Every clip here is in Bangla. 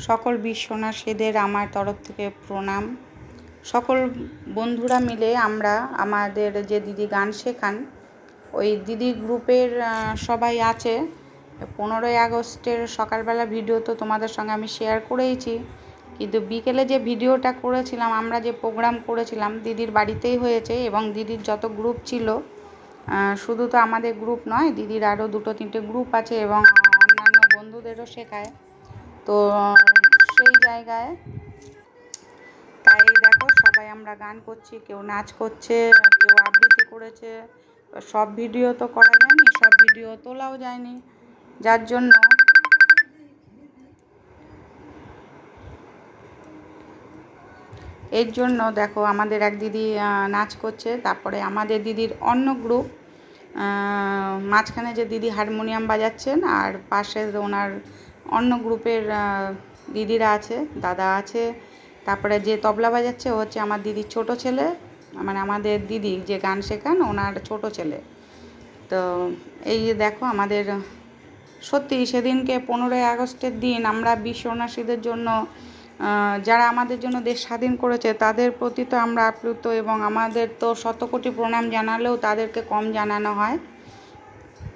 সকল বিশ্বনাথীদের আমার তরফ থেকে প্রণাম। সকল বন্ধুরা মিলে আমরা আমাদের যে দিদি গান শেখান ওই দিদি গ্রুপের সবাই আছে। 15ই আগস্টের সকালবেলা ভিডিও তো তোমাদের সঙ্গে আমি শেয়ার করেইছি, কিন্তু বিকেলে যে ভিডিওটা করেছিলাম, আমরা যে প্রোগ্রাম করেছিলাম দিদির বাড়িতেই হয়েছে। এবং দিদির যত গ্রুপ ছিল, শুধু তো আমাদের গ্রুপ নয়, দিদির আরও 2-3টে গ্রুপ আছে এবং অন্যান্য বন্ধুদেরও শেখায়। তো সেই জায়গায় তাই দেখো সবাই আমরা গান করছি, কেউ নাচ করছে, কেউ আবৃত্তি করেছে। সব ভিডিও তো করা যায়নি, সব ভিডিও তোলাও যায়নি, যার জন্য এর জন্য দেখো আমাদের এক দিদি নাচ করছে, তারপরে আমাদের দিদির অন্য গ্রুপ, মাঝখানে যে দিদি হারমোনিয়াম বাজাচ্ছেন আর পাশে ওনার অন্য গ্রুপের দিদিরা আছে, দাদা আছে। তারপরে যে তবলা বাজাচ্ছে ও হচ্ছে আমার দিদির ছোট ছেলে, মানে আমাদের দিদি যে গান শেখান ওনার ছোট ছেলে। তো এই যে দেখো আমাদের সত্যি সেদিনকে 15ই আগস্টের দিন আমরা বিশ্বনাথীদের জন্য, যারা আমাদের জন্য দেশ স্বাধীন করেছে তাদের প্রতি তো আমরা আপ্লুত, এবং আমাদের তো শতকোটি প্রণাম জানালেও তাদেরকে কম জানানো হয়।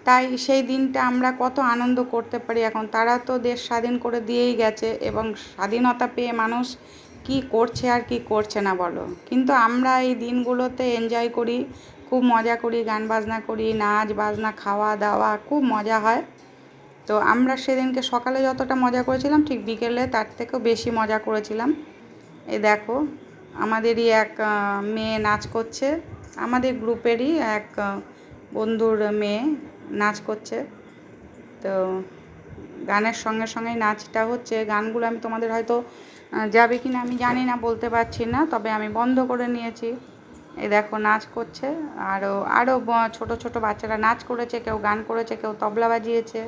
তাই সেই দিনটা আমরা কত আনন্দ করতে পারি। এখন তারা তো দেশ স্বাধীন করে দিয়েই গেছে, এবং স্বাধীনতা পেয়ে মানুষ কি করছে আর কি করছে না বলো, কিন্তু আমরা এই দিনগুলোতে এনজয় করি, খুব মজা করি, গান বাজনা করি, নাচ বাজনা, খাওয়া দাওয়া, খুব মজা হয়। তো আমরা সেদিনকে সকালে যতটা মজা করেছিলাম ঠিক বিকেলে তার থেকেও বেশি মজা করেছিলাম। এই দেখো আমাদেরই এক মেয়ে নাচ করছে, আমাদের গ্রুপেরই এক বন্ধুর মেয়ে নাচ করছে। তো গানের সঙ্গে সঙ্গেই নাচটা হচ্ছে। গানগুলো আমি তোমাদের হয়তো যাবে কি না আমি জানি না, বলতে পারছি না, তবে আমি বন্ধ করে নিয়েছি। এই দেখো নাচ করছে, আরও ছোট ছোট বাচ্চারা নাচ করেছে, কেউ গান করেছে, কেউ তবলা বাজিয়েছে।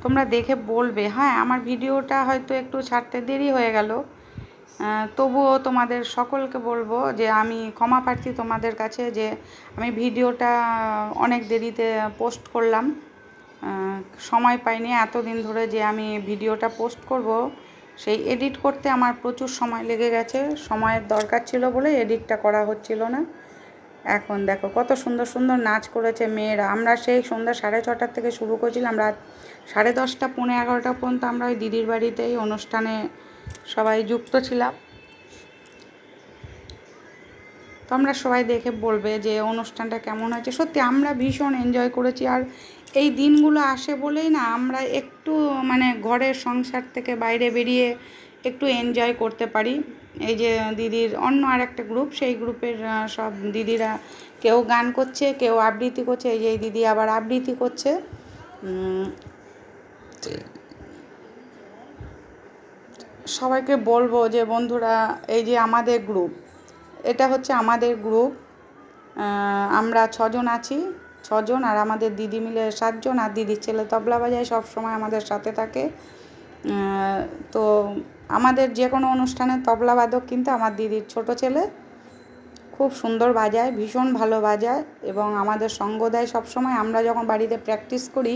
তোমরা দেখে বলবে। হ্যাঁ, আমার ভিডিওটা হয়তো একটু ছাড়তে দেরি হয়ে গেল, তবুও তোমাদের সকলকে বলবো যে আমি ক্ষমা প্রার্থী তোমাদের কাছে যে আমি ভিডিওটা অনেক দেরিতে পোস্ট করলাম। সময় পাইনি এতদিন ধরে যে আমি ভিডিওটা পোস্ট করব, সেই এডিট করতে আমার প্রচুর সময় লেগে গেছে। সময়ের দরকার ছিল বলে এডিটটা করা হচ্ছিল না। এখন দেখো কত সুন্দর সুন্দর নাচ করেছে মেয়েরা। আমরা সেই সন্ধ্যা 6:30 থেকে শুরু করেছিলাম, রাত 10:30, 11:30 পর্যন্ত আমরা ওই দিদির বাড়িতেই অনুষ্ঠানে সবাই যুক্ত ছিলাম। তোমরা সবাই দেখে বলবে যে অনুষ্ঠানটা কেমন হয়েছে। সত্যি আমরা ভীষণ এনজয় করেছি, আর এই দিনগুলো আসে বলেই না আমরা একটু মানে ঘরের সংসার থেকে বাইরে বেরিয়ে একটু এনজয় করতে পারি। এই যে দিদির অন্য আর একটা গ্রুপ, সেই গ্রুপের সব দিদিরা কেউ গান করছে, কেউ আবৃত্তি করছে। এই যে এই দিদি আবার আবৃত্তি করছে। সবাইকে বলবো যে বন্ধুরা, এই যে আমাদের গ্রুপ, এটা হচ্ছে আমাদের গ্রুপ, আমরা 6জন আছি, 6জন, আর আমাদের দিদি মিলে 7জন, আর দিদির ছেলে তবলা বাজায়, সব সময় আমাদের সাথে থাকে। তো আমাদের যে কোনো অনুষ্ঠানে তবলাবাদক কিন্তু আমার দিদির ছোট ছেলে, খুব সুন্দর বাজায়, ভীষণ ভালো বাজায়, এবং আমাদের সঙ্গ দেয় সব সময়। আমরা যখন বাড়িতে প্র্যাকটিস করি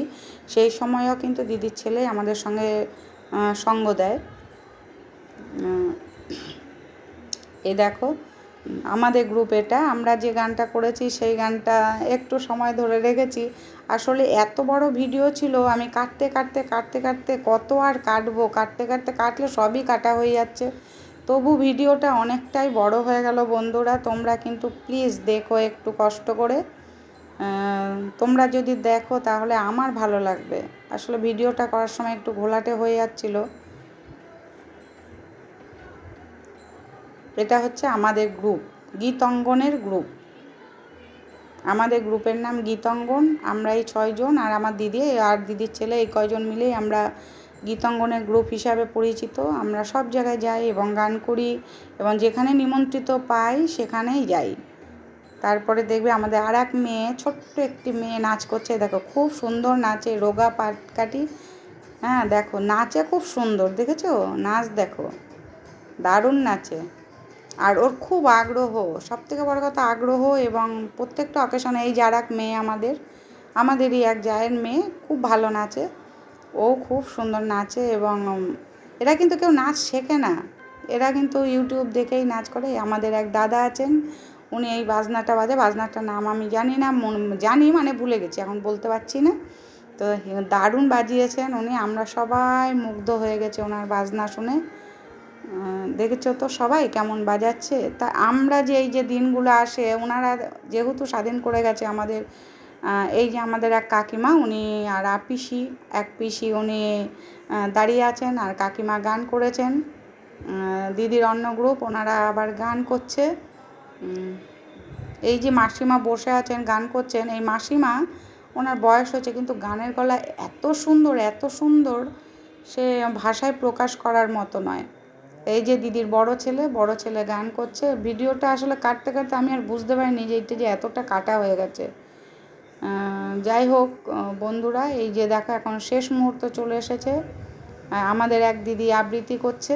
সেই সময়ও কিন্তু দিদির ছেলে আমাদের সঙ্গে সঙ্গ দেয়। এই দেখো আমাদের গ্রুপ, এটা আমরা যে গানটা করেছি সেই গানটা একটু সময় ধরে রেখেছি। আসলে এত বড় ভিডিও ছিল, আমি কাটতে কাটতে কাটতে কাটতে কত আর কাটবো, কাটতে কাটতে কাটলে সবই কাটা হয়ে যাচ্ছে, তবু ভিডিওটা অনেকটাই বড় হয়ে গেল। বন্ধুরা তোমরা কিন্তু প্লিজ দেখো একটু কষ্ট করে, তোমরা যদি দেখো তাহলে আমার ভালো লাগবে। আসলে ভিডিওটা করার সময় একটু ঘোলাটে হয়ে যাচ্ছিলো। এটা হচ্ছে আমাদের গ্রুপ, গীতঙ্গনের গ্রুপ। আমাদের গ্রুপের নাম গীতঙ্গন। আমরা এই 6জন আর আমার দিদি আর দিদির ছেলে, এই কয়জন মিলেই আমরা গীতঙ্গনের গ্রুপ হিসাবে পরিচিত। আমরা সব জায়গায় যাই এবং গান করি, এবং যেখানে নিমন্ত্রিত পাই সেখানেই যাই। তারপরে দেখবে আমাদের আর এক মেয়ে, ছোট্ট একটি মেয়ে নাচ করছে। দেখো খুব সুন্দর নাচে, রোগা পাটকাঠি। হ্যাঁ দেখো নাচে খুব সুন্দর, দেখেছো নাচ, দেখো দারুণ নাচে। আর ওর খুব আগ্রহ, সবথেকে বড় কথা আগ্রহ, এবং প্রত্যেকটা অকেশনে। এই যার এক মেয়ে আমাদেরই এক জায়ের মেয়ে, খুব ভালো নাচে। ও খুব সুন্দর নাচে এবং এরা কিন্তু কেউ নাচ শেখে না, এরা কিন্তু ইউটিউব দেখেই নাচ করে। আমাদের এক দাদা আছেন, উনি এই বাজনাটা বাজে, বাজনাটার নাম আমি জানি না, জানি মানে ভুলে গেছি, এখন বলতে পারছি না। তো দারুণ বাজিয়েছেন উনি, আমরা সবাই মুগ্ধ হয়ে গেছে ওনার বাজনা শুনে। দেখেছো তো সবাই কেমন বাজাচ্ছে। তা আমরা যে এই যে দিনগুলো আসে, ওনারা যেহেতু স্বাধীন করে গেছে আমাদের, এই যে আমাদের এক কাকিমা, উনি আর পিসি, এক পিসি উনি দাঁড়িয়ে আছেন আর কাকিমা গান করেছেন, দিদির অন্য গ্রুপ ওনারা আবার গান করছে। এই যে মাসিমা বসে আছেন গান করছেন, এই মাসিমা ওনার বয়স হয়েছে কিন্তু গানের গলা এত সুন্দর, এত সুন্দর, সে ভাষায় প্রকাশ করার মতো নয়। এই যে দিদির বড় ছেলে গান করছে। ভিডিওটা আসলে কাটতে কাটতে আমি আর বুঝতে পারিনি যে এটা যে এতটা কাটা হয়ে গেছে। যাই হোক বন্ধুরা, এই যে দেখো এখন শেষ মুহূর্ত চলে এসেছে, আমাদের এক দিদি আবৃত্তি করছে।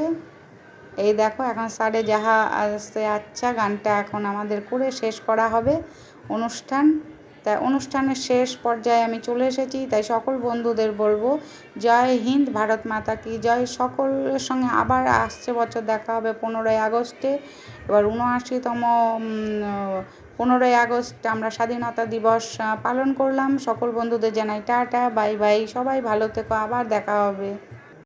এই দেখো এখন সাড়ে যাহা আসতে আচ্ছা গানটা এখন আমাদের করে শেষ করা হবে অনুষ্ঠান। তাই অনুষ্ঠানের শেষ পর্যায়ে আমি চলে এসেছি, তাই সকল বন্ধুদের বলবো জয় হিন্দ, ভারত মাতা কি জয়। সকলের সঙ্গে আবার আসছে বছর দেখা হবে 15ই আগস্টে। এবার 79তম 15ই আগস্ট আমরা স্বাধীনতা দিবস পালন করলাম। সকল বন্ধুদের জানাই টাটা, বাই বাই, সবাই ভালো থেকো, আবার দেখা হবে।